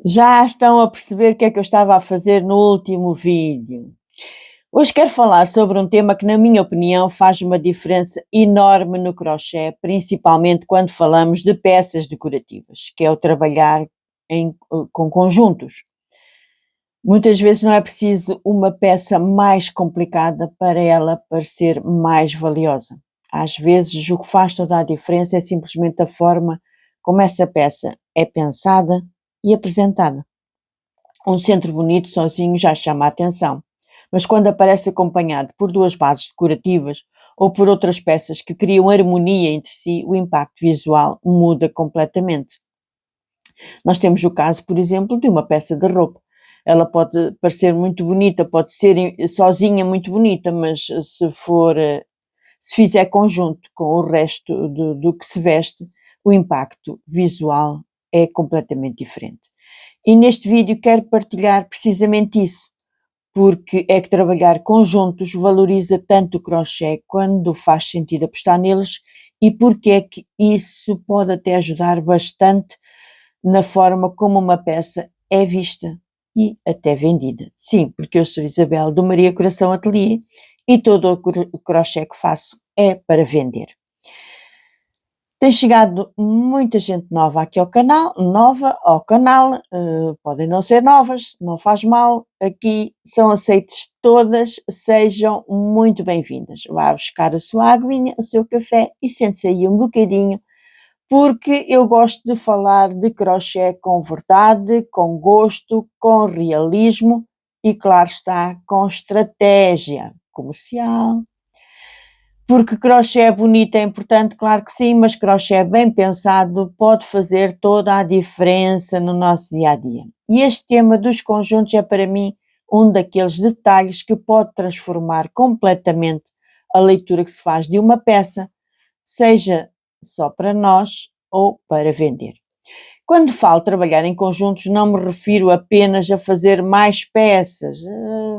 Já estão a perceber o que é que eu estava a fazer no último vídeo. Hoje quero falar sobre um tema que, na minha opinião, faz uma diferença enorme no crochê, principalmente quando falamos de peças decorativas, que é o trabalhar com conjuntos. Muitas vezes não é preciso uma peça mais complicada para ela parecer mais valiosa. Às vezes o que faz toda a diferença é simplesmente a forma como essa peça é pensada e apresentada. Um centro bonito sozinho já chama a atenção, mas quando aparece acompanhado por duas bases decorativas ou por outras peças que criam harmonia entre si, o impacto visual muda completamente. Nós temos o caso, por exemplo, de uma peça de roupa. Ela pode parecer muito bonita, pode ser sozinha muito bonita, mas se fizer conjunto com o resto do que se veste, o impacto visual é completamente diferente. E neste vídeo quero partilhar precisamente isso, porque é que trabalhar conjuntos valoriza tanto o crochê quando faz sentido apostar neles e porque é que isso pode até ajudar bastante na forma como uma peça é vista e até vendida. Sim, porque eu sou Isabel do Maria Coração Atelier e todo o crochê que faço é para vender. Tem chegado muita gente nova aqui ao canal, podem não ser novas, não faz mal, aqui são aceites todas, sejam muito bem-vindas. Vá buscar a sua aguinha, o seu café e sente-se aí um bocadinho, porque eu gosto de falar de crochê com verdade, com gosto, com realismo e, claro está, com estratégia comercial. Porque crochê bonito é importante, claro que sim, mas crochê bem pensado pode fazer toda a diferença no nosso dia-a-dia. E este tema dos conjuntos é para mim um daqueles detalhes que pode transformar completamente a leitura que se faz de uma peça, seja só para nós ou para vender. Quando falo trabalhar em conjuntos, não me refiro apenas a fazer mais peças,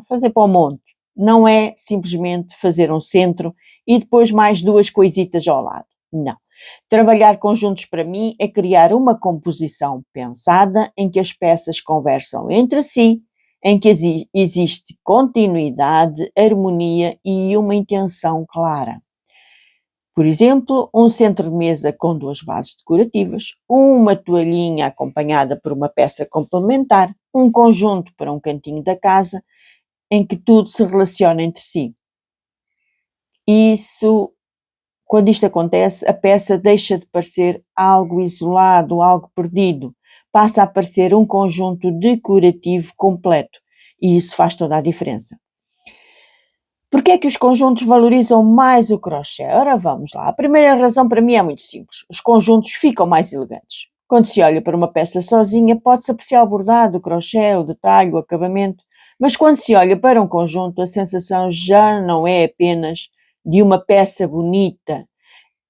fazer para o monte. Não é simplesmente fazer um centro e depois mais duas coisitas ao lado. Não. Trabalhar conjuntos para mim é criar uma composição pensada em que as peças conversam entre si, em que existe continuidade, harmonia e uma intenção clara. Por exemplo, um centro-mesa com duas bases decorativas, uma toalhinha acompanhada por uma peça complementar, um conjunto para um cantinho da casa, em que tudo se relaciona entre si. Quando isto acontece, a peça deixa de parecer algo isolado, algo perdido, passa a parecer um conjunto decorativo completo, e isso faz toda a diferença. Porquê é que os conjuntos valorizam mais o crochê? Ora, vamos lá. A primeira razão para mim é muito simples. Os conjuntos ficam mais elegantes. Quando se olha para uma peça sozinha, pode-se apreciar o bordado, o crochê, o detalhe, o acabamento. Mas quando se olha para um conjunto, a sensação já não é apenas de uma peça bonita.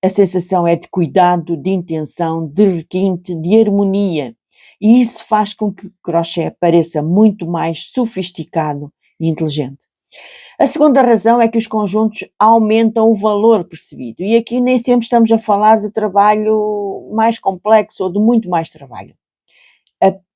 A sensação é de cuidado, de intenção, de requinte, de harmonia. E isso faz com que o crochê pareça muito mais sofisticado e inteligente. A segunda razão é que os conjuntos aumentam o valor percebido, e aqui nem sempre estamos a falar de trabalho mais complexo ou de muito mais trabalho.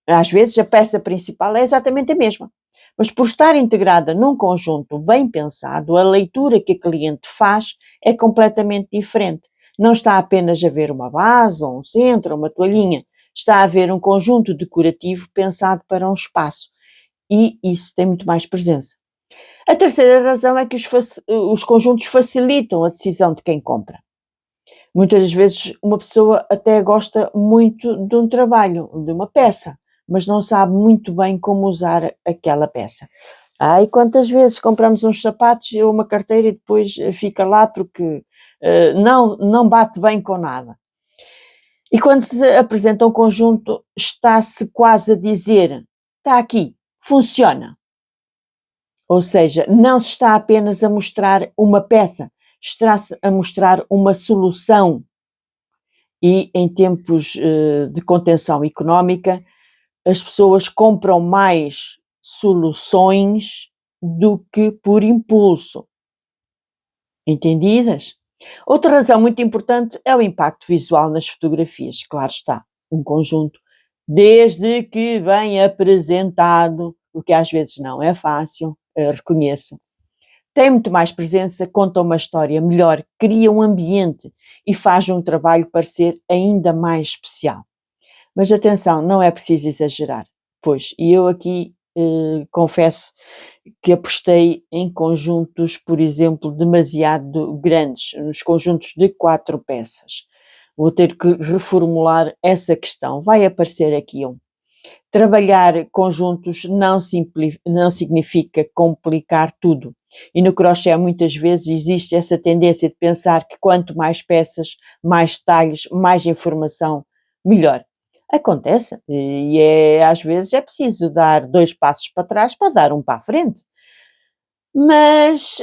Às vezes a peça principal é exatamente a mesma, mas por estar integrada num conjunto bem pensado, a leitura que a cliente faz é completamente diferente. Não está apenas a ver uma base, ou um centro, ou uma toalhinha, está a ver um conjunto decorativo pensado para um espaço, e isso tem muito mais presença. A terceira razão é que os conjuntos facilitam a decisão de quem compra. Muitas das vezes uma pessoa até gosta muito de um trabalho, de uma peça, mas não sabe muito bem como usar aquela peça. E quantas vezes compramos uns sapatos ou uma carteira e depois fica lá porque não bate bem com nada. E quando se apresenta um conjunto, está-se quase a dizer, está aqui, funciona. Ou seja, não se está apenas a mostrar uma peça, está-se a mostrar uma solução. E em tempos de contenção económica, as pessoas compram mais soluções do que por impulso. Entendidas? Outra razão muito importante é o impacto visual nas fotografias. Claro está, um conjunto desde que bem apresentado, o que às vezes não é fácil, reconheço. Tem muito mais presença, conta uma história melhor, cria um ambiente e faz um trabalho parecer ainda mais especial. Mas atenção, não é preciso exagerar, pois, e eu aqui confesso que apostei em conjuntos, por exemplo, demasiado grandes, nos conjuntos de 4 peças. Vou ter que reformular essa questão, vai aparecer aqui um. Trabalhar conjuntos não significa complicar tudo. E no crochê muitas vezes existe essa tendência de pensar que quanto mais peças, mais detalhes, mais informação, melhor. Acontece, e às vezes é preciso dar 2 passos para trás para dar um para a frente. Mas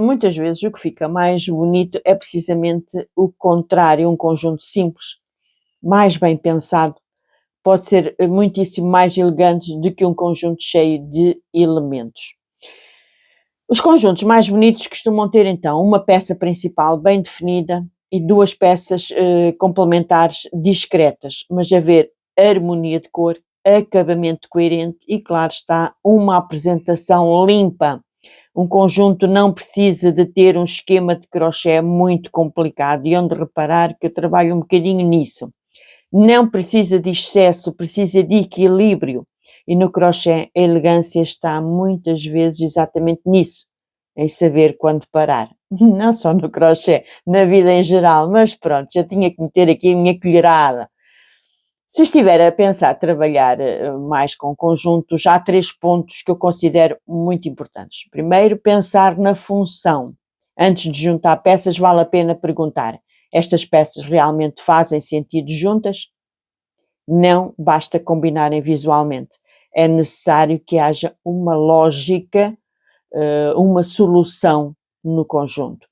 muitas vezes o que fica mais bonito é precisamente o contrário, um conjunto simples, mais bem pensado, pode ser muitíssimo mais elegante do que um conjunto cheio de elementos. Os conjuntos mais bonitos costumam ter então uma peça principal bem definida e 2 peças complementares discretas, mas haver harmonia de cor, acabamento coerente e, claro está, uma apresentação limpa. Um conjunto não precisa de ter um esquema de crochê muito complicado e onde reparar que eu trabalho um bocadinho nisso. Não precisa de excesso, precisa de equilíbrio. E no crochê a elegância está muitas vezes exatamente nisso, em saber quando parar. Não só no crochê, na vida em geral, mas pronto, já tinha que meter aqui a minha colherada. Se estiver a pensar trabalhar mais com conjuntos, há 3 pontos que eu considero muito importantes. Primeiro, pensar na função. Antes de juntar peças, vale a pena perguntar: estas peças realmente fazem sentido juntas? Não basta combinarem visualmente. É necessário que haja uma lógica, uma solução no conjunto.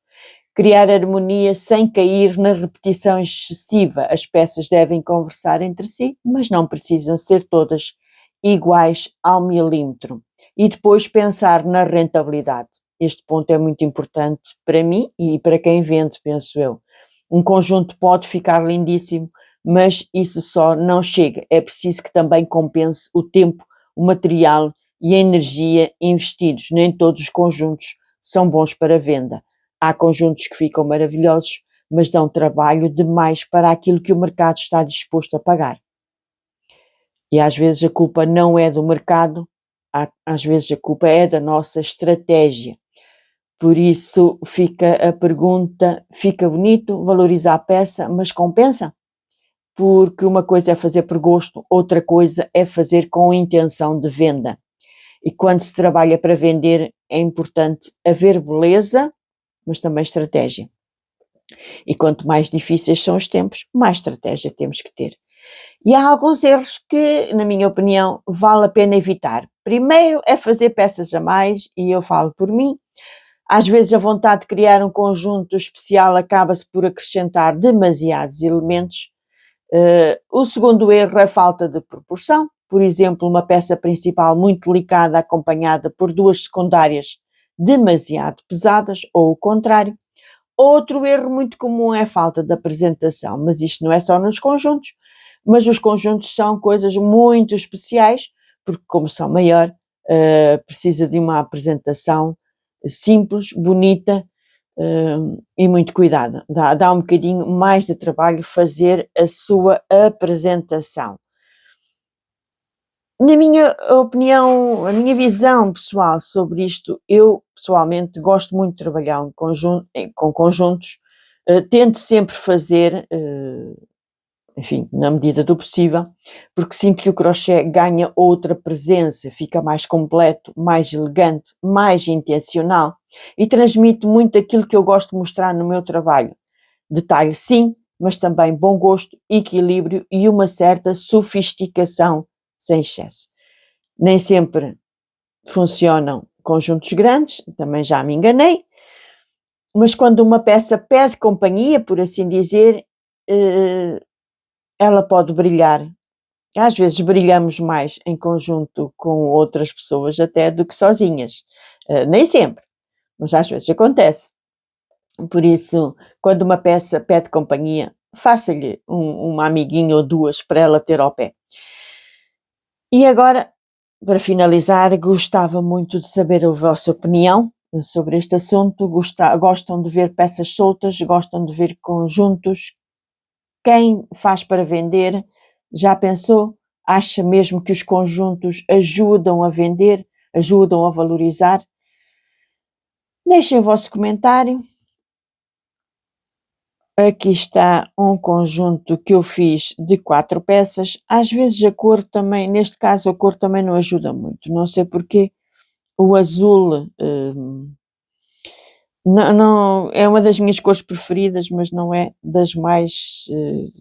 Criar harmonia sem cair na repetição excessiva. As peças devem conversar entre si, mas não precisam ser todas iguais ao milímetro. E depois pensar na rentabilidade. Este ponto é muito importante para mim e para quem vende, penso eu. Um conjunto pode ficar lindíssimo, mas isso só não chega. É preciso que também compense o tempo, o material e a energia investidos. Nem todos os conjuntos são bons para venda. Há conjuntos que ficam maravilhosos, mas dão trabalho demais para aquilo que o mercado está disposto a pagar. E às vezes a culpa não é do mercado, às vezes a culpa é da nossa estratégia. Por isso fica a pergunta, fica bonito, valoriza a peça, mas compensa? Porque uma coisa é fazer por gosto, outra coisa é fazer com intenção de venda. E quando se trabalha para vender, é importante haver beleza, mas também estratégia. E quanto mais difíceis são os tempos, mais estratégia temos que ter. E há alguns erros que, na minha opinião, vale a pena evitar. Primeiro é fazer peças a mais, e eu falo por mim. Às vezes a vontade de criar um conjunto especial acaba-se por acrescentar demasiados elementos. O segundo erro é a falta de proporção. Por exemplo, uma peça principal muito delicada acompanhada por 2 secundárias demasiado pesadas, ou o contrário. Outro erro muito comum é a falta de apresentação, mas isto não é só nos conjuntos, mas os conjuntos são coisas muito especiais, porque como são maior, precisa de uma apresentação simples, bonita, e muito cuidado. Dá um bocadinho mais de trabalho fazer a sua apresentação. Na minha opinião, a minha visão pessoal sobre isto, eu pessoalmente gosto muito de trabalhar com conjuntos, tento sempre fazer, enfim, na medida do possível, porque sinto que o crochê ganha outra presença, fica mais completo, mais elegante, mais intencional e transmite muito aquilo que eu gosto de mostrar no meu trabalho. Detalhe sim, mas também bom gosto, equilíbrio e uma certa sofisticação sem excesso. Nem sempre funcionam conjuntos grandes, também já me enganei, mas quando uma peça pede companhia, por assim dizer, ela pode brilhar. Às vezes brilhamos mais em conjunto com outras pessoas até do que sozinhas. Nem sempre, mas às vezes acontece. Por isso, quando uma peça pede companhia, faça-lhe uma amiguinha ou 2 para ela ter ao pé. E agora, para finalizar, gostava muito de saber a vossa opinião sobre este assunto. Gostam de ver peças soltas? Gostam de ver conjuntos? Quem faz para vender? Já pensou? Acha mesmo que os conjuntos ajudam a vender? Ajudam a valorizar? Deixem o vosso comentário. Aqui está um conjunto que eu fiz de 4 peças. Às vezes a cor também, neste caso a cor também não ajuda muito, não sei porquê. O azul, não é uma das minhas cores preferidas, mas não é das mais,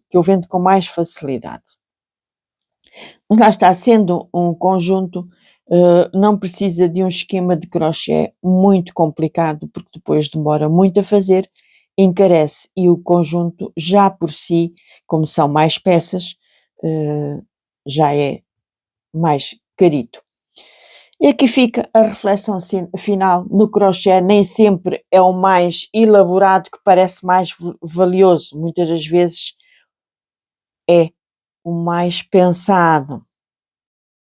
que eu vendo com mais facilidade. Mas lá está, sendo um conjunto, não precisa de um esquema de crochê muito complicado, porque depois demora muito a fazer, encarece, e o conjunto já por si, como são mais peças, já é mais carito. E aqui fica a reflexão final: no crochê nem sempre é o mais elaborado que parece mais valioso, muitas das vezes é o mais pensado.